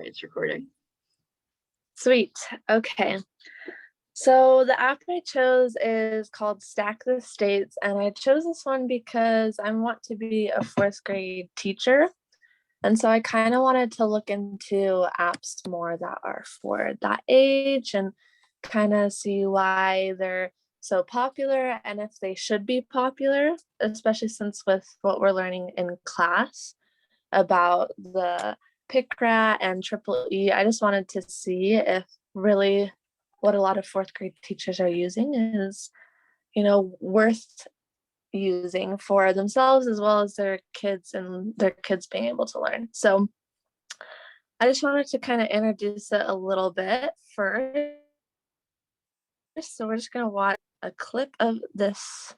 It's recording. Sweet. Okay. So the app I chose is called Stack the States, and I chose this one because I want to be a fourth grade teacher. And so I kind of wanted to look into apps more that are for that age and kind of see why they're so popular and if they should be popular, especially since with what we're learning in class about the PICRAT and Triple E. I just wanted to see if really what a lot of fourth grade teachers are using is, worth using for themselves as well as their kids and their kids being able to learn. So I just wanted to kind of introduce it a little bit first. So we're just going to watch a clip of this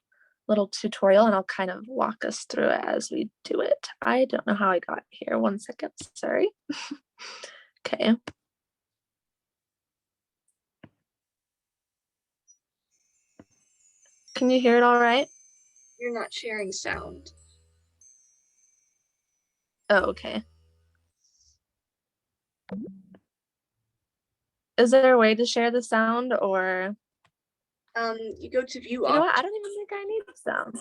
little tutorial and I'll kind of walk us through it as we do it. I don't know how I got here. 1 second, sorry. Okay. Can you hear it all right? You're not sharing sound. Oh, okay. Is there a way to share the sound or? You go to view You know options. what? I don't even think I need sound.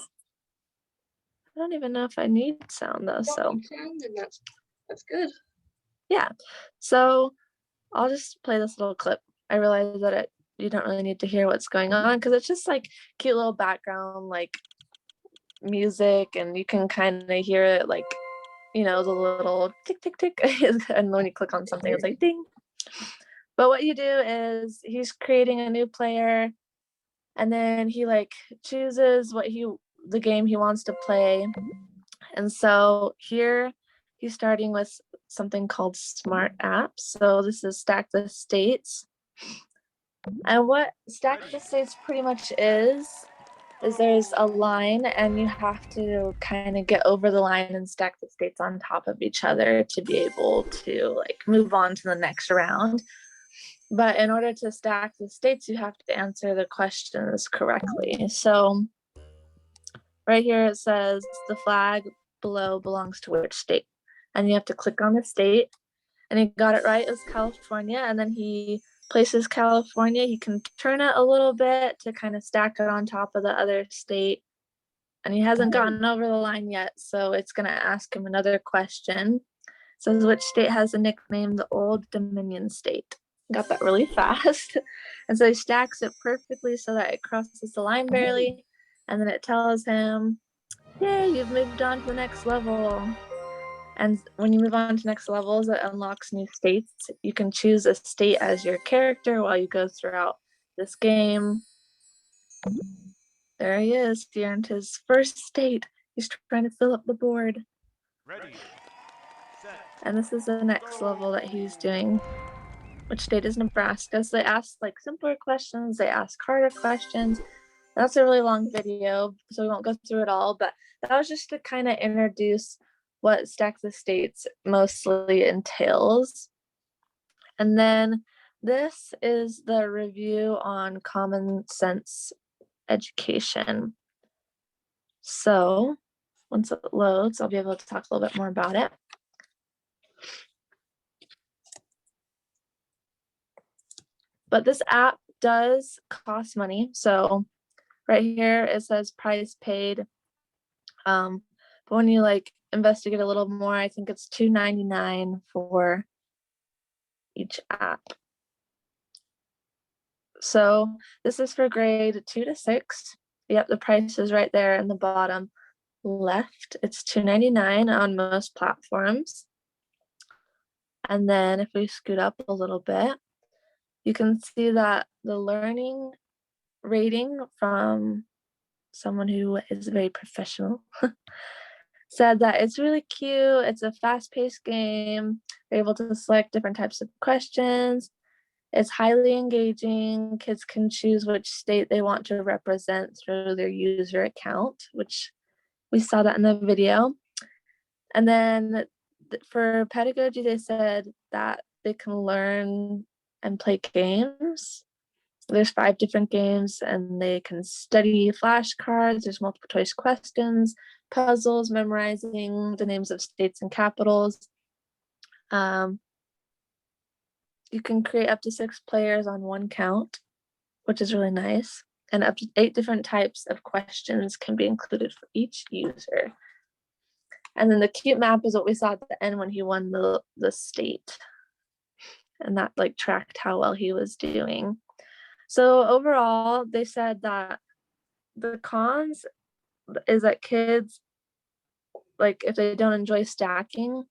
I don't even know if I need sound though, so. Sound, and that's good. Yeah, so I'll just play this little clip. I realize that you don't really need to hear what's going on because it's just like cute little background like music, and you can kind of hear it like, the little tick tick tick, and when you click on something it's like ding. But what you do is he's creating a new player, and then he like chooses the game he wants to play. And so here he's starting with something called Smart Apps. So this is Stack the States. And what Stack the States pretty much is there's a line and you have to kind of get over the line and stack the states on top of each other to be able to like move on to the next round. But in order to stack the states, you have to answer the questions correctly. So right here it says the flag below belongs to which state? And you have to click on the state, and he got it right, it was California. And then he places California. He can turn it a little bit to kind of stack it on top of the other state. And he hasn't gotten over the line yet, so it's going to ask him another question. It says, which state has the nickname the Old Dominion State? Got that really fast. And so he stacks it perfectly so that it crosses the line barely. And then it tells him, yay, you've moved on to the next level. And when you move on to next levels, it unlocks new states. You can choose a state as your character while you go throughout this game. There he is. He earned his first state. He's trying to fill up the board. Ready, set. And this is the next level that he's doing. Which state is Nebraska? So they ask like simpler questions. They ask harder questions. That's a really long video, so we won't go through it all. But that was just to kind of introduce what Stack the States mostly entails. And then this is the review on common sense education. So once it loads, I'll be able to talk a little bit more about it. But this app does cost money. So right here it says price paid. But when you like investigate a little more, I think it's $2.99 for each app. So this is for grade 2 to 6. Yep, the price is right there in the bottom left. It's $2.99 on most platforms. And then if we scoot up a little bit, you can see that the learning rating from someone who is very professional said that it's really cute. It's a fast-paced game. They're able to select different types of questions. It's highly engaging. Kids can choose which state they want to represent through their user account, which we saw that in the video. And then for pedagogy, they said that they can learn and play games. There's 5 different games, and they can study flashcards. There's multiple choice questions, puzzles, memorizing the names of states and capitals. You can create up to 6 players on one count, which is really nice. And up to 8 different types of questions can be included for each user. And then the cute map is what we saw at the end when he won the state. And that like tracked how well he was doing. So overall, they said that the cons is that kids, like if they don't enjoy stacking,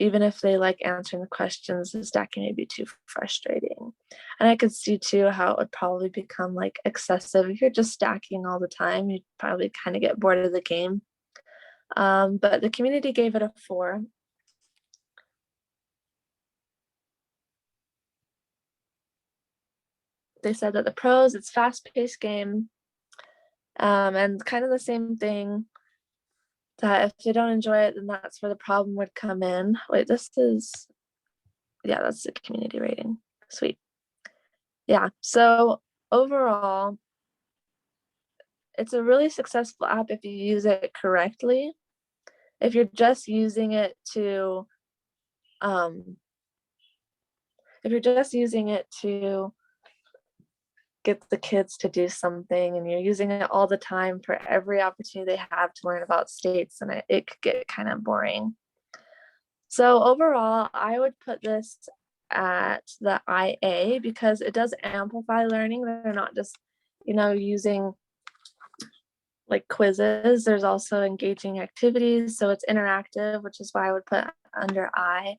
even if they like answering the questions, the stacking may be too frustrating. And I could see too how it would probably become like excessive. If you're just stacking all the time, you'd probably kind of get bored of the game. But the community gave it a 4. They said that the pros, it's fast-paced game, and kind of the same thing, that if they don't enjoy it, then that's where the problem would come in. Wait, this is, yeah, that's the community rating. Sweet. Yeah, so overall, it's a really successful app if you use it correctly. If you're just using it to, get the kids to do something and you're using it all the time for every opportunity they have to learn about states, and it could get kind of boring. So overall, I would put this at the IA because it does amplify learning. They're not just, using like quizzes. There's also engaging activities. So it's interactive, which is why I would put under I.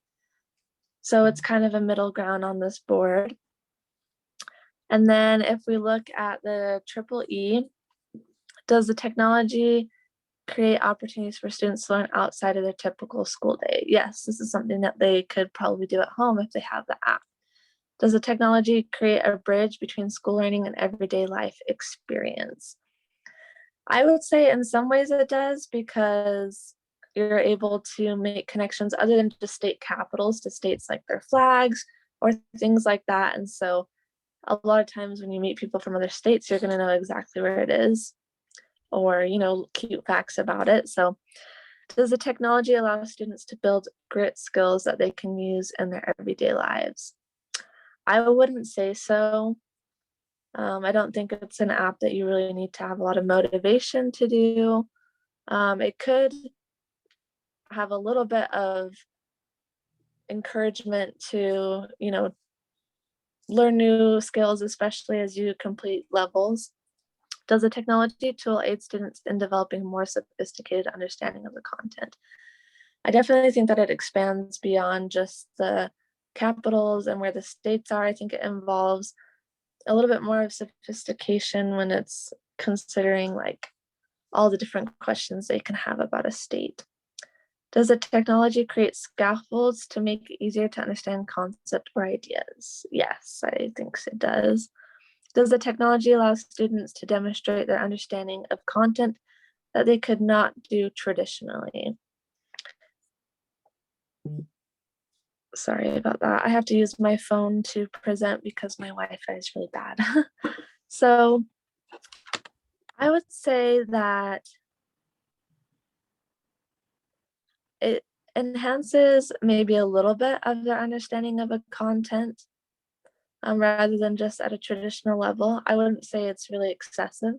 So it's kind of a middle ground on this board. And then if we look at the triple E, does the technology create opportunities for students to learn outside of their typical school day? Yes, this is something that they could probably do at home if they have the app. Does the technology create a bridge between school learning and everyday life experience? I would say in some ways it does, because you're able to make connections other than just state capitals to states like their flags or things like that. And so a lot of times when you meet people from other states, you're going to know exactly where it is, or, cute facts about it. So does the technology allow students to build grit skills that they can use in their everyday lives? I wouldn't say so. I don't think it's an app that you really need to have a lot of motivation to do. It could have a little bit of encouragement to, learn new skills, especially as you complete levels. Does the technology tool aid students in developing more sophisticated understanding of the content? I definitely think that it expands beyond just the capitals and where the states are. I think it involves a little bit more of sophistication when it's considering like all the different questions they can have about a state. Does the technology create scaffolds to make it easier to understand concept or ideas? Yes, I think it does. Does the technology allow students to demonstrate their understanding of content that they could not do traditionally? Sorry about that. I have to use my phone to present because my Wi-Fi is really bad. So I would say that it enhances maybe a little bit of their understanding of a content, rather than just at a traditional level. I wouldn't say it's really excessive.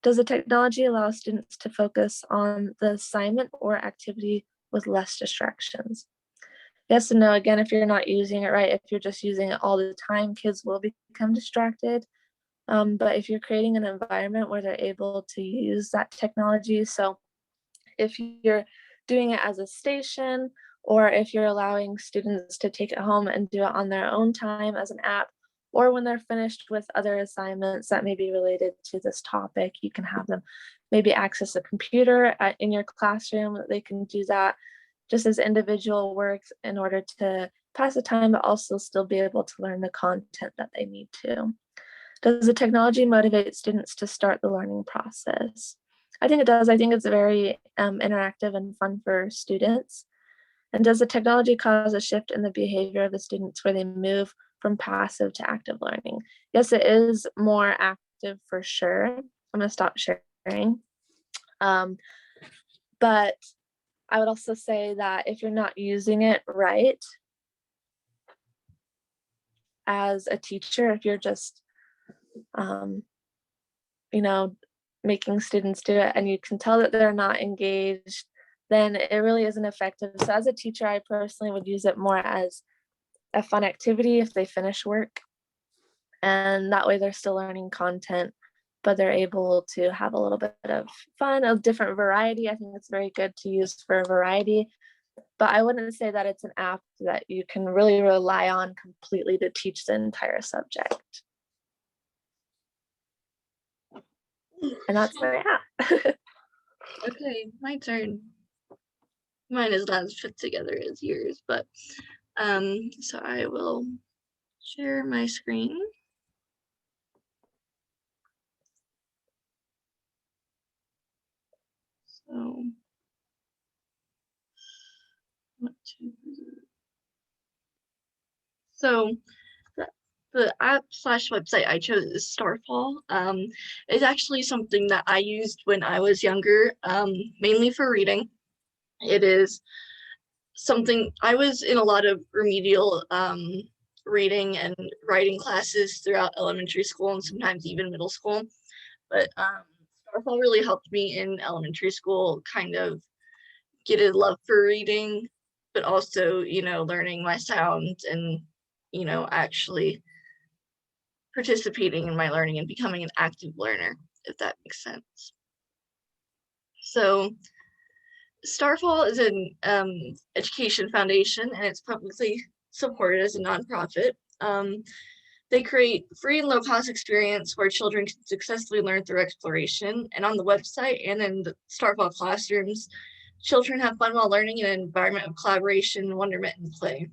Does the technology allow students to focus on the assignment or activity with less distractions? Yes and no. Again, if you're not using it right, if you're just using it all the time, kids will become distracted. But if you're creating an environment where they're able to use that technology, so if you're doing it as a station, or if you're allowing students to take it home and do it on their own time as an app, or when they're finished with other assignments that may be related to this topic, you can have them maybe access a computer in your classroom. They can do that just as individual works in order to pass the time, but also still be able to learn the content that they need to. Does the technology motivate students to start the learning process? I think it does. I think it's very interactive and fun for students. And does the technology cause a shift in the behavior of the students where they move from passive to active learning? Yes, it is more active for sure. I'm going to stop sharing. But I would also say that if you're not using it right as a teacher, if you're just, um, you know, making students do it and you can tell that they're not engaged, then it really isn't effective. So as a teacher, I personally would use it more as a fun activity if they finish work. And that way they're still learning content, but they're able to have a little bit of fun, a different variety. I think it's very good to use for a variety, but I wouldn't say that it's an app that you can really rely on completely to teach the entire subject. And that's my app. Okay, my turn. Mine is not as put together as yours, but so I will share my screen. So so the app/website I chose is Starfall. It's actually something that I used when I was younger, mainly for reading. It is something I was in a lot of remedial reading and writing classes throughout elementary school and sometimes even middle school. But Starfall really helped me in elementary school kind of get a love for reading, but also, learning my sounds and, actually participating in my learning and becoming an active learner, if that makes sense. So Starfall is an education foundation and it's publicly supported as a nonprofit. They create free and low-cost experience where children can successfully learn through exploration. And on the website and in the Starfall classrooms, children have fun while learning in an environment of collaboration, wonderment, and play.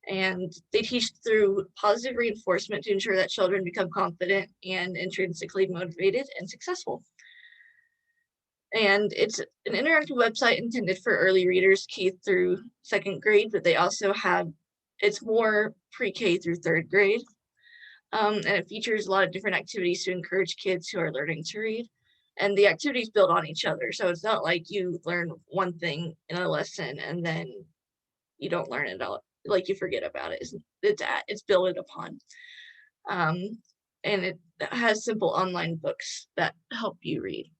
And they teach through positive reinforcement to ensure that children become confident and intrinsically motivated and successful. And it's an interactive website intended for early readers, K through second grade, but they also have, it's more pre-K through third grade. And it features a lot of different activities to encourage kids who are learning to read. And the activities build on each other. So it's not like you learn one thing in a lesson and then you don't learn it all, like you forget about it. It's built upon. And it has simple online books that help you read.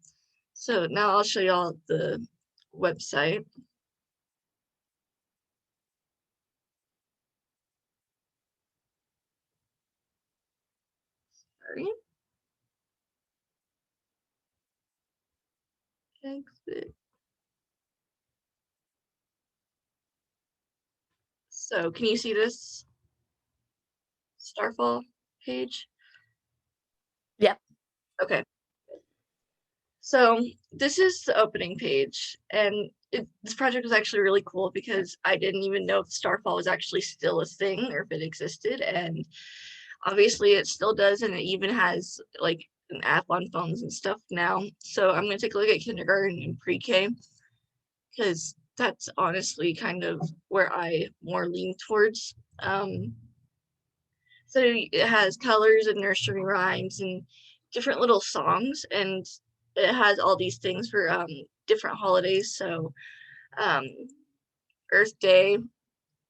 So now I'll show y'all the website. Sorry. Exit. So can you see this Starfall page? Yeah. Okay. So this is the opening page, and this project was actually really cool because I didn't even know if Starfall was actually still a thing or if it existed, and obviously it still does, and it even has like an app on phones and stuff now. So I'm going to take a look at kindergarten and pre-K because that's honestly kind of where I more lean towards. So it has colors and nursery rhymes and different little songs, and it has all these things for different holidays. So Earth Day,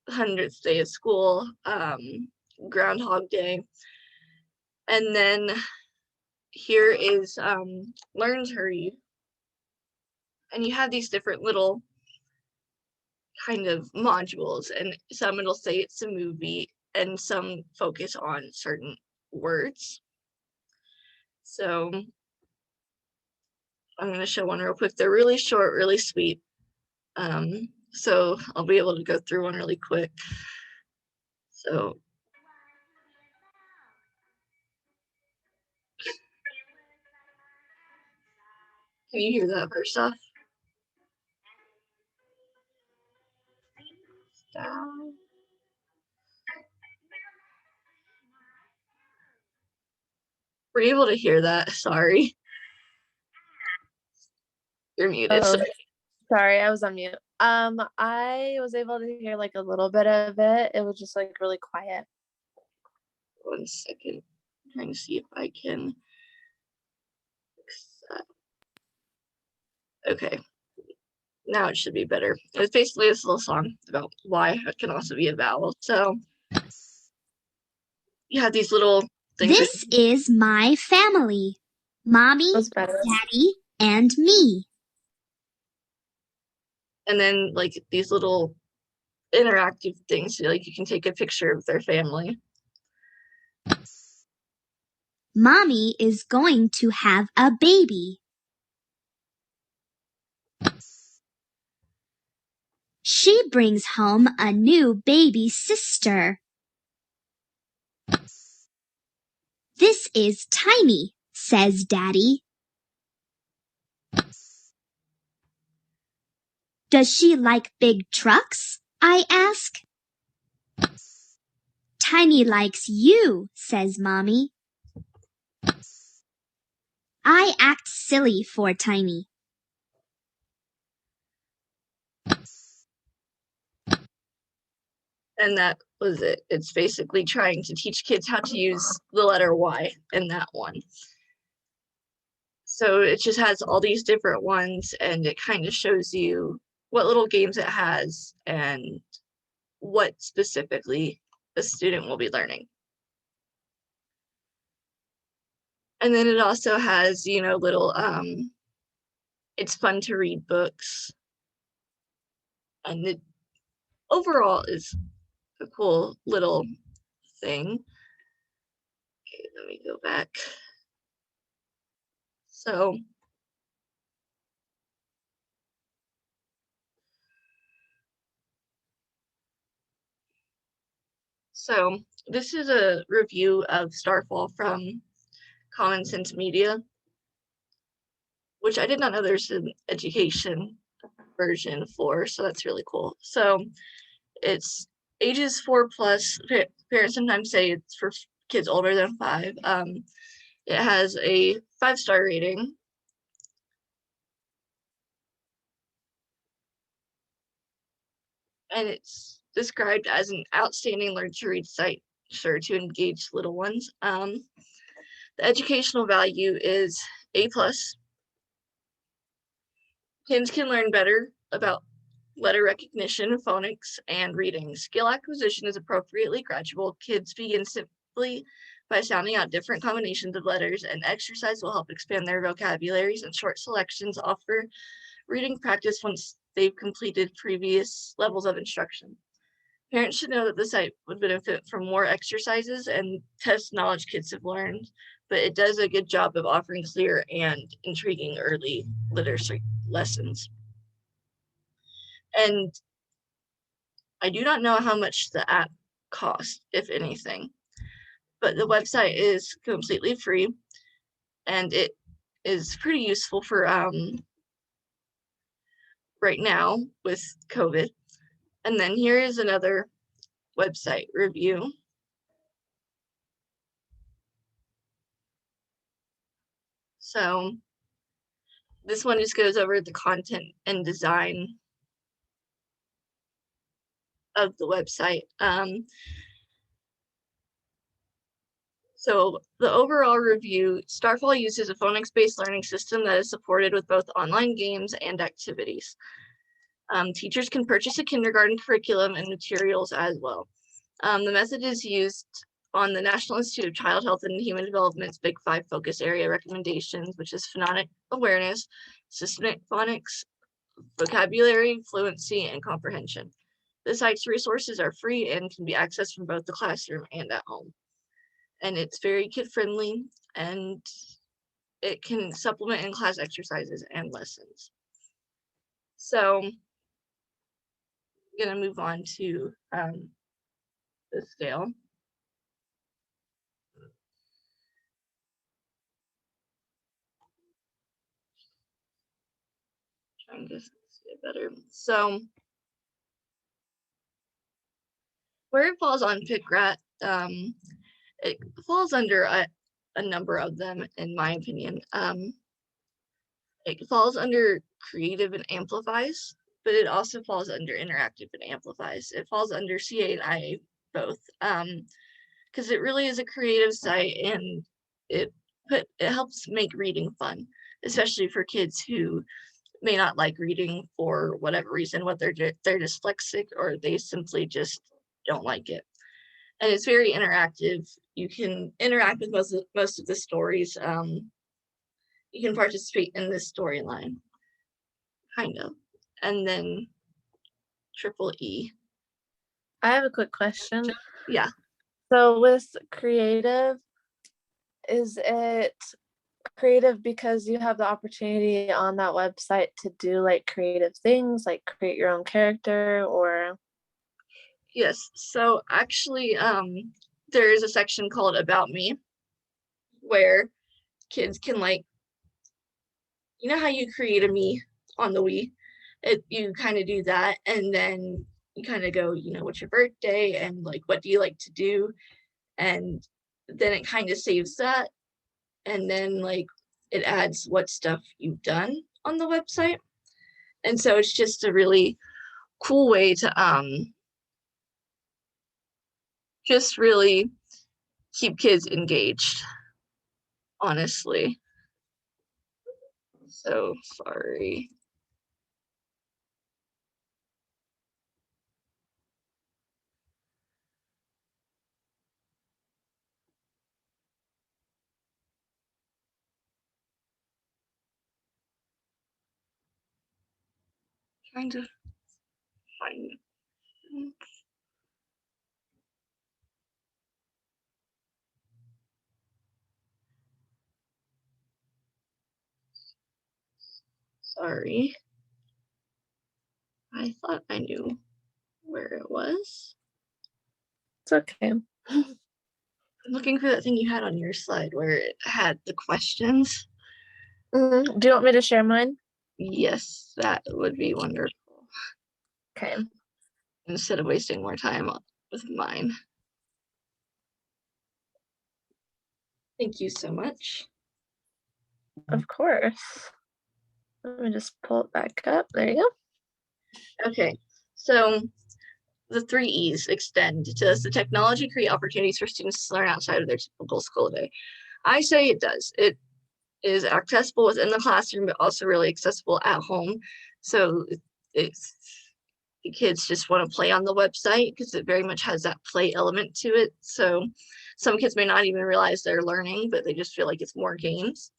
100th day of school, Groundhog Day, and then here is Learn to Read, and you have these different little kind of modules, and some it'll say it's a movie, and some focus on certain words. So I'm going to show one real quick. They're really short, really sweet. So I'll be able to go through one really quick. So can you hear that first off? Were you able to hear that? Sorry. You're muted. Oh, sorry, I was on mute. I was able to hear like a little bit of it. It was just like really quiet. 1 second. I'm trying to see if I can fix that. Okay. Now it should be better. It's basically this little song about why it can also be a vowel. So you have these little things. This is my family. Mommy, That's better. Daddy, and me. And then like these little interactive things, like you can take a picture of their family. Mommy is going to have a baby. She brings home a new baby sister. This is Tiny, says Daddy. Does she like big trucks? I ask. Tiny likes you, says Mommy. I act silly for Tiny. And that was it. It's basically trying to teach kids how to use the letter Y in that one. So it just has all these different ones, and it kind of shows you what little games it has and what specifically the student will be learning. And then it also has, you know, little, it's fun to read books. And it overall is a cool little thing. Okay, let me go back. So this is a review of Starfall from Common Sense Media, which I did not know there's an education version for, so that's really cool. So it's ages 4+. Parents sometimes say it's for kids older than 5. It has a 5-star rating. And it's described as an outstanding learn to read site, sure, to engage little ones. The educational value is A+. Kids can learn better about letter recognition, phonics, and reading. Skill acquisition is appropriately gradual. Kids begin simply by sounding out different combinations of letters, and exercise will help expand their vocabularies, and short selections offer reading practice once they've completed previous levels of instruction. Parents should know that the site would benefit from more exercises and test knowledge kids have learned, but it does a good job of offering clear and intriguing early literacy lessons. And I do not know how much the app costs, if anything, but the website is completely free, and it is pretty useful for right now with COVID. And then here is another website review. So this one just goes over the content and design of the website. So the overall review, Starfall uses a phonics-based learning system that is supported with both online games and activities. Teachers can purchase a kindergarten curriculum and materials as well. The method is used on the National Institute of Child Health and Human Development's Big 5 focus area recommendations, which is phonic awareness, systemic phonics, vocabulary, fluency, and comprehension. The site's resources are free and can be accessed from both the classroom and at home. And it's very kid-friendly, and it can supplement in-class exercises and lessons. So I'm gonna move on to the scale. Trying to see it better. So where it falls on PICRAT, it falls under a number of them, in my opinion. It falls under creative and amplifies, but it also falls under interactive and amplifies. It falls under CA and IA both, because it really is a creative site, and it helps make reading fun, especially for kids who may not like reading for whatever reason, whether they're dyslexic or they simply just don't like it. And it's very interactive. You can interact with most of the stories. You can participate in this storyline, kind of. And then triple E. I have a quick question. Yeah. So with creative, is it creative because you have the opportunity on that website to do like creative things, like create your own character, or? Yes. So actually, there is a section called About Me where kids can, like, you know how you create a me on the Wii? You kind of do that, and then you kind of go, what's your birthday, and like, what do you like to do? And then it kind of saves that, and then like it adds what stuff you've done on the website. And so it's just a really cool way to just really keep kids engaged, honestly. So sorry. Trying to find. Sorry. I thought I knew where it was. It's okay. I'm looking for that thing you had on your slide where it had the questions. Do you want me to share mine? Yes, that would be wonderful. Okay. Instead of wasting more time with mine. Thank you so much. Of course. Let me just pull it back up. There you go. Okay, so the 3 E's: extend. Does the technology create opportunities for students to learn outside of their typical school day? I say it does. It is accessible within the classroom, but also really accessible at home. So it's the kids just want to play on the website because it very much has that play element to it. So some kids may not even realize they're learning, but they just feel like it's more games.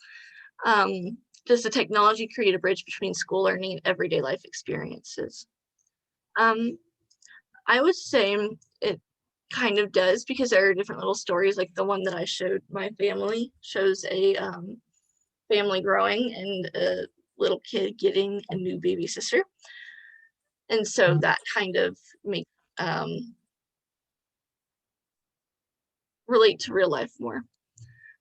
Does the technology create a bridge between school learning and everyday life experiences? I would say it kind of does, because there are different little stories, like the one that I showed my family shows a family growing and a little kid getting a new baby sister. And so that kind of makes relate to real life more.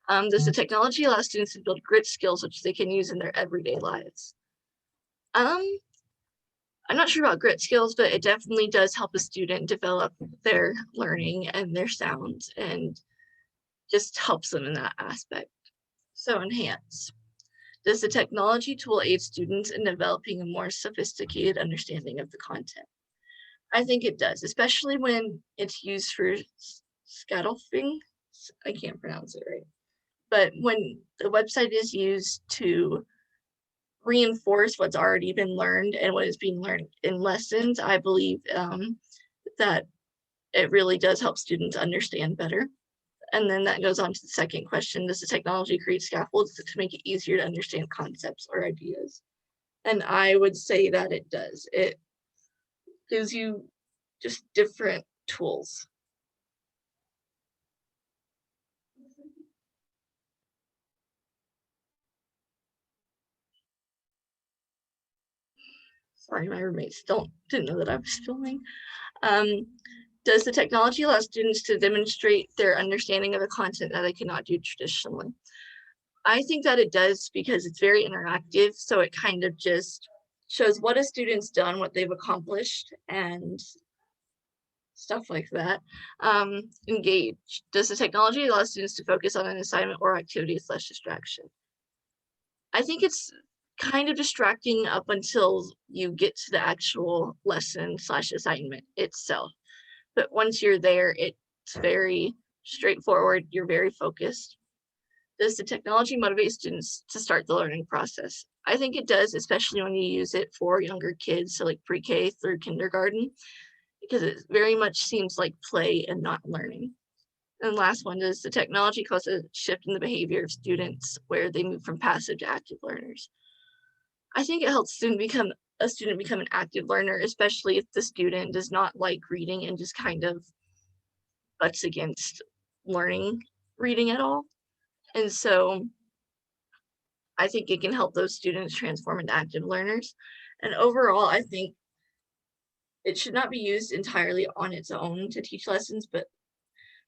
Does the technology allow students to build grit skills which they can use in their everyday lives? I'm not sure about grit skills, but it definitely does help a student develop their learning and their sounds, and just helps them in that aspect. So enhance. Does the technology tool aid students in developing a more sophisticated understanding of the content? I think it does, especially when it's used for scaffolding. I can't pronounce it right. But when the website is used to reinforce what's already been learned and what is being learned in lessons, I believe that it really does help students understand better. And then that goes on to the second question: does the technology create scaffolds to make it easier to understand concepts or ideas? And I would say that it does. It gives you just different tools. Sorry, my roommates didn't know that I was filming. Does the technology allow students to demonstrate their understanding of the content that they cannot do traditionally? I think that it does, because it's very interactive. So it kind of just shows what a student's done, what they've accomplished, and stuff like that. Engage. Does the technology allow students to focus on an assignment or activity with less distraction? I think it's kind of distracting up until you get to the actual lesson/assignment itself. But once you're there, it's very straightforward. You're very focused. Does the technology motivate students to start the learning process? I think it does, especially when you use it for younger kids, so like pre-K through kindergarten, because it very much seems like play and not learning. And last one is the technology causes a shift in the behavior of students where they move from passive to active learners. I think it helps a student become an active learner, especially if the student does not like reading and just kind of butts against learning reading at all. And so I think it can help those students transform into active learners. And overall, I think it should not be used entirely on its own to teach lessons, but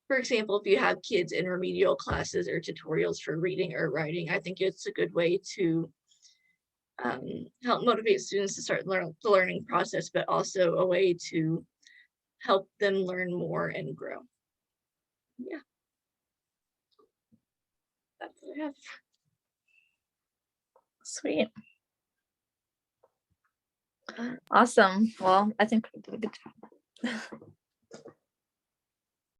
for example, if you have kids in remedial classes or tutorials for reading or writing, I think it's a good way to help motivate students to start the learning process, but also a way to help them learn more and grow. Yeah. That's what I have. Sweet. Awesome. Well, I think we did a good job.